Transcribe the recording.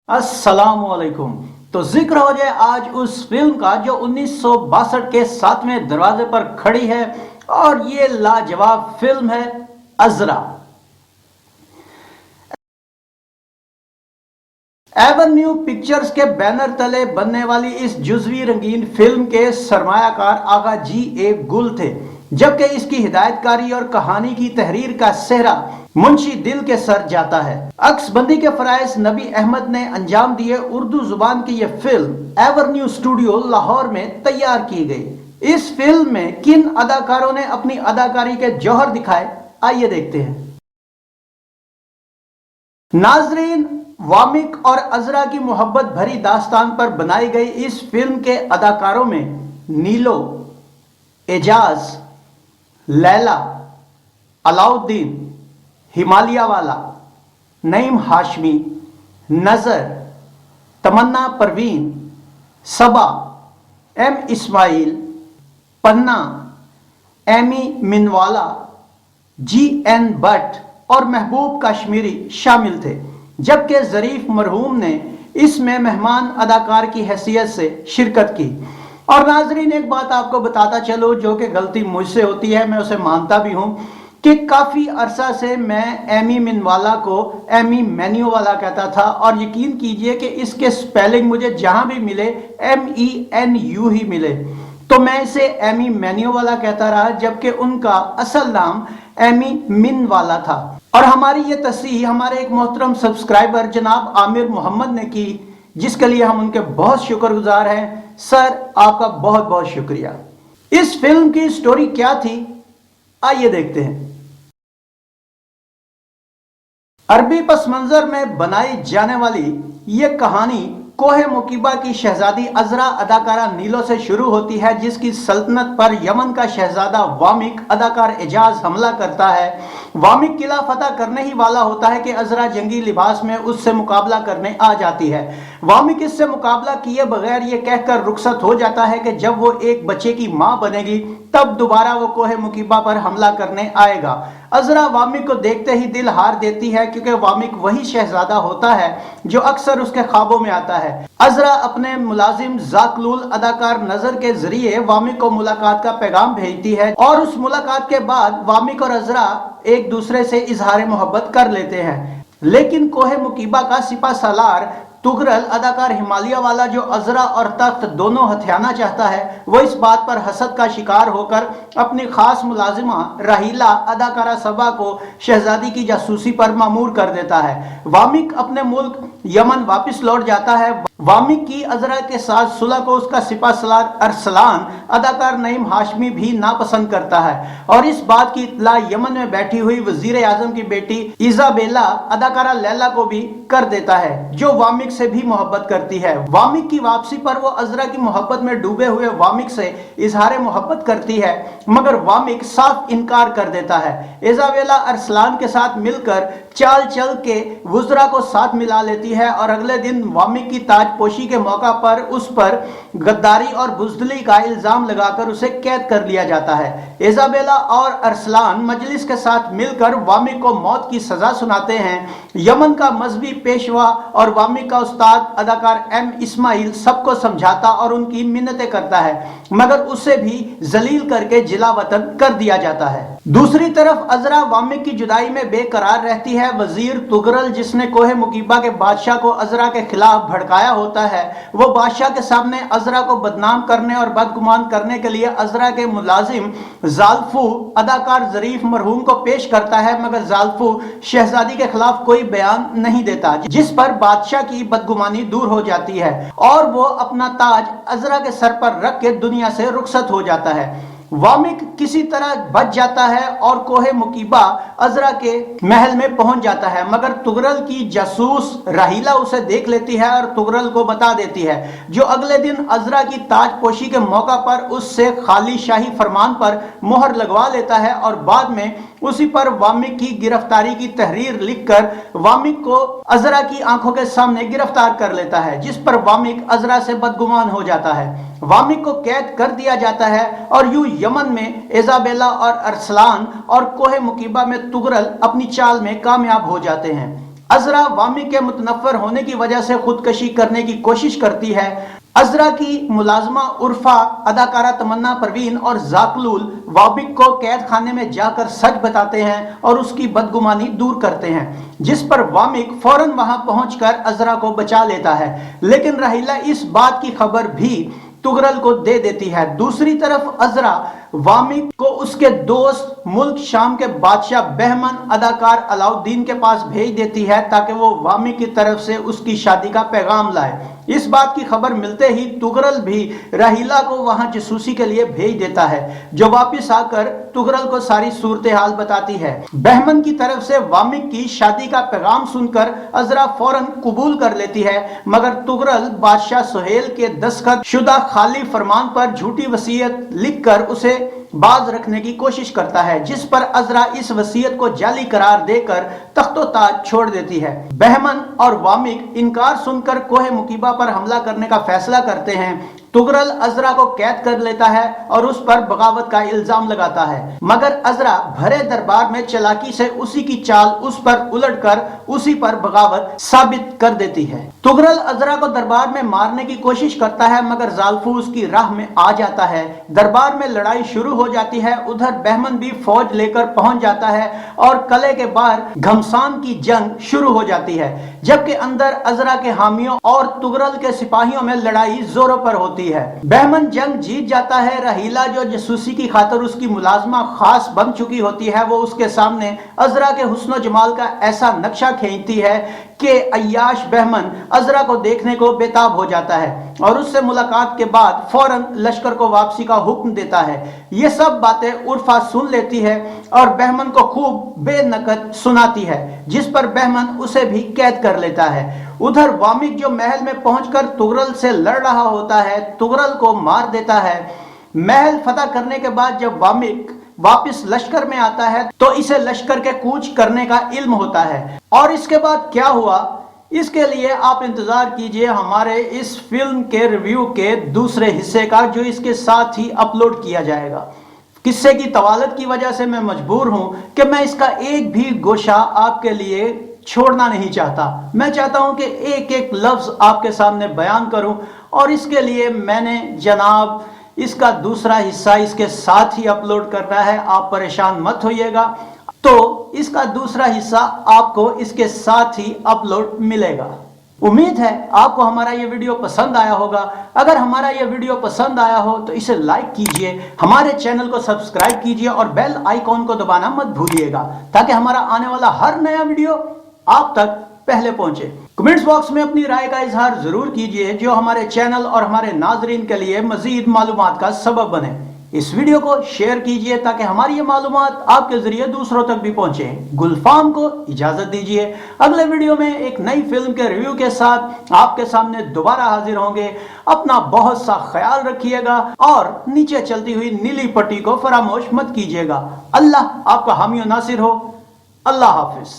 अस्सलामुअलैकुम। तो जिक्र हो जाए आज उस फिल्म का जो 1962 के 7वें दरवाजे पर खड़ी है और ये लाजवाब फिल्म है अजरा। एवेन्यू पिक्चर्स के बैनर तले बनने वाली इस जुज़वी रंगीन फिल्म के सरमायाकार आगा जी गुल थे, जबकि इसकी हिदायतकारी और कहानी की तहरीर का सेहरा मुंशी दिल के सर जाता है। अक्सबंदी के फराइज नबी अहमद ने अंजाम दिए उर्दू जुबान की यह फिल्म एवेन्यू स्टूडियो लाहौर में तैयार की गई। इस फिल्म में किन अदाकारों ने अपनी अदाकारी के जौहर दिखाए, आइए देखते हैं। नाजरीन, वामिक और अजरा की मोहब्बत भरी दास्तान पर बनाई गई इस फिल्म के अदाकारों में नीलो, एजाज, लैला, अलाउद्दीन, हिमालिया वाला, नईम हाशमी, नजर, तमन्ना परवीन, सबा, एम इस्माइल, पन्ना, एमी मिनवाला, जी एन भट्ट और महबूब कश्मीरी शामिल थे, जबकि जरीफ मरहूम ने इसमें मेहमान अदाकार की हैसियत से शिरकत की। और नाजरीन, एक बात आपको बताता चलो जो कि गलती मुझसे होती है, मैं उसे मानता भी हूं कि काफ़ी अरसा से मैं एमी मिनवाला को एमी मेन्यू वाला कहता था, और यकीन कीजिए कि इसके स्पेलिंग मुझे जहां भी मिले MENU ही मिले, तो मैं इसे एमी मेन्यू वाला कहता रहा, जबकि उनका असल नाम एमी मिन वाला था। और हमारी ये तस्रीह हमारे एक मोहतरम सब्सक्राइबर जनाब आमिर मोहम्मद ने की, जिसके लिए हम उनके बहुत शुक्रगुजार हैं। सर, आपका बहुत बहुत शुक्रिया। इस फिल्म की स्टोरी क्या थी, आइए देखते हैं। अरबी पस मंजर में बनाई जाने वाली यह कहानी कोहे मुकीबा की शहजादी अजरा अदाकारा नीलो से शुरू होती है, जिसकी सल्तनत पर यमन का शहजादा वामिक अदाकार एजाज हमला करता है। वामिक किला फतह करने ही वाला होता है कि अजरा जंगी लिबास में उससे मुकाबला करने आ जाती है। वामिक इससे मुकाबला किए बगैर ये कहकर रुखसत हो जाता है कि जब वो एक बच्चे की मां बनेगी तब दोबारा वो कोहे मुकीबा पर हमला करने आएगा। अजरा वामिक को देखते ही दिल हार देती है, क्योंकि वामिक वही शहजादा होता है जो अक्सर उसके ख्वाबों में आता है। अजरा अपने मुलाजिम जाकलूल अदाकार नजर के जरिए वामिक को मुलाकात का पैगाम भेजती है, और उस मुलाकात के बाद वामिक और अजरा एक दूसरे से इजहार मोहब्बत कर लेते हैं। लेकिन कोहे मुकीबा का सिपा सालार तुगरल अदाकार हिमालिया वाला, जो अजरा और तख्त दोनों हथियाना चाहता है, वो इस बात पर हसद का शिकार होकर अपनी खास मुलाजिमा राहीला अदाकारा सबा को शहजादी की जासूसी पर मामूर कर देता है। वामिक अपने मुल्क यमन वापस लौट जाता है। वामिक की अजरा के साथ सुलह को उसका सिपा सलार अरसलान अदाकार नईम हाशमी भी नापसंद करता है, और इस बात की इत्तला यमन में बैठी हुई वजीर आजम की बेटी इजाबेला अदाकारा लैला को भी कर देता है, जो वामिक से भी मोहब्बत करती है। वामिक की वापसी पर वो अजरा की मोहब्बत में डूबे हुए वामिक से इजहार मोहब्बत करती है, मगर वामिक साफ इनकार कर देता है। इजाबेला अरसलान के साथ मिलकर चाल चल के वुजरा को साथ मिला लेती है, और अगले दिन वामिक की ताजपोशी के मौका पर उस पर गद्दारी और बुज़दिली का इल्जाम लगाकर उसे कैद कर लिया जाता है। इजाबेला और अरसलान मजलिस के साथ मिलकर वामिक को मौत की सजा सुनाते हैं। यमन का मजहबी पेशवा और वामिक का उस्ताद अदाकार एम इस्माइल सबको समझाता और उनकी मिन्नतें करता है, मगर उसे भी जलील करके जिला वतन कर दिया जाता है। दूसरी तरफ अजरा वामिक की जुदाई में बेकरार रहती है। वजीर तुगरल, जिसने कोहे मुकीबा के बादशाह को अजरा के खिलाफ भड़काया होता है, वो बादशाह के सामने अजरा को बदनाम करने और बदगुमान करने के लिए अजरा के मुलाजिम जालफू अदाकार जरीफ मरहूम को पेश करता है, मगर जालफू शहजादी के खिलाफ कोई बयान नहीं देता, जिस पर बादशाह की बदगुमानी दूर हो जाती है और वो अपना ताज अजरा के सर पर रख के दुनिया से रुखसत हो जाता है। वामिक किसी तरह बच जाता है और कोहे मुकीबा अजरा के महल में पहुंच जाता है, मगर तुगरल की जासूस राहीला उसे देख लेती है और तुगरल को बता देती है, जो अगले दिन अजरा की ताजपोशी के मौका पर उससे खाली शाही फरमान पर मोहर लगवा लेता है, और बाद में उसी पर वामिक की गिरफ्तारी की तहरीर लिखकर वामिक को अजरा की आंखों के सामने गिरफ्तार कर लेता है, जिस पर वामिक अजरा से बदगुमान हो जाता है। वामिक को कैद कर दिया जाता है, और यूं यमन में इजाबेला और अरसलान और कोहे मुकीबा में तुगरल अपनी चाल में कामयाब हो जाते हैं। अजरा वामी के मुतनफ़र होने की वजह से खुदकशी करने की कोशिश करती है। अजरा की मुलाजमा उर्फा, अदाकारा तमन्ना परवीन और जाकलूल वामिक को कैद खाने में जाकर सच बताते हैं और उसकी बदगुमानी दूर करते हैं, जिस पर वामिक फौरन वहां पहुंचकर अजरा को बचा लेता है। लेकिन रहीला इस बात की खबर भी तुगरल को दे देती है। दूसरी तरफ अजरा वामिक को उसके दोस्त मुल्क शाम के बादशाह बहमन अदाकार अलाउद्दीन के पास भेज देती है ताकि वो वामिक की तरफ से उसकी शादी का पैगाम लाए। इस बात की खबर मिलते ही तुगरल भी रहीला को वहां जासूसी के लिए भेज देता है, जो वापस आकर तुगरल को सारी सूरत हाल बताती है। बहमन की तरफ से वामिक की शादी का पैगाम सुनकर अजरा फौरन कबूल कर लेती है, मगर तुगरल बादशाह सुहेल के दस्तखत शुदा खाली फरमान पर झूठी वसीयत लिखकर उसे बाज रखने की कोशिश करता है, जिस पर अजरा इस वसीयत को जाली करार देकर तख्तो ताज छोड़ देती है। बहमन और वामिक इनकार सुनकर कोहे मुकीबा पर हमला करने का फैसला करते हैं। तुगरल अजरा को कैद कर लेता है और उस पर बगावत का इल्जाम लगाता है, मगर अजरा भरे दरबार में चालाकी से उसी की चाल उस पर उलटकर उसी पर बगावत साबित कर देती है। तुगरल अजरा को दरबार में मारने की कोशिश करता है, मगर जालफू उसकी राह में आ जाता है। दरबार में लड़ाई शुरू हो जाती है। उधर बहमन भी फौज लेकर पहुंच जाता है और कले के बाहर घमसान की जंग शुरू हो जाती है, जबकि अंदर अजरा के हामियों और तुगरल के सिपाहियों में लड़ाई जोरों पर होती है। बहमन जंग जीत जाता है। रहीला, जो जासूसी की खातिर उसकी मुलाजमा खास बन चुकी होती है, वो उसके सामने अजरा के हुस्न जमाल का ऐसा नक्शा खींचती है कि अय्याश बहमन अजरा को देखने को बेताब हो जाता है और उससे मुलाकात के बाद फौरन लश्कर को वापसी का हुक्म देता है। ये सब बातें उर्फा सुन लेती है और बहमन को खूब बेनकद सुनाती है, जिस पर बहमन उसे भी कैद कर लेता है। उधर वामिक, जो महल में पहुंचकर तुगरल से लड़ रहा होता है, तुगरल को मार देता है। महल फतह करने के बाद जब वामिक वापस लश्कर में आता है तो इसे लश्कर के कूच करने का इल्म होता है। और इसके बाद क्या हुआ, इसके लिए आप इंतजार कीजिए हमारे इस फिल्म के रिव्यू के दूसरे हिस्से का, जो इसके साथ ही अपलोड किया जाएगा। किस्से की तवालत की वजह से मैं मजबूर हूं कि मैं इसका एक भी गोशा आपके लिए छोड़ना नहीं चाहता। मैं चाहता हूं कि एक एक लफ्ज आपके सामने बयान करूं, और इसके लिए मैंने जनाब इसका दूसरा हिस्सा इसके साथ ही अपलोड करना है। आप परेशान मत होइएगा, तो इसका दूसरा हिस्सा आपको इसके साथ ही अपलोड मिलेगा। उम्मीद है आपको हमारा ये वीडियो पसंद आया होगा। अगर हमारा ये वीडियो पसंद आया हो तो इसे लाइक कीजिए, हमारे चैनल को सब्सक्राइब कीजिए और बेल आइकॉन को दबाना मत भूलिएगा, ताकि हमारा आने वाला हर नया वीडियो आप तक पहले पहुंचे। कमेंट्स बॉक्स में अपनी राय का इजहार जरूर कीजिए, जो हमारे चैनल और हमारे नाजरीन के लिए मजीद मालूमात का सबब बने। इस वीडियो को शेयर कीजिए ताकि हमारी ये मालूमात आपके जरिए दूसरों तक भी पहुंचे। गुलफाम को इजाजत दीजिए। अगले वीडियो में एक नई फिल्म के रिव्यू के साथ आपके सामने दोबारा हाजिर होंगे। अपना बहुत सा ख्याल रखिएगा और नीचे चलती हुई नीली पट्टी को फरामोश मत कीजिएगा। अल्लाह आपका हामी और नासिर हो। अल्लाह हाफिज।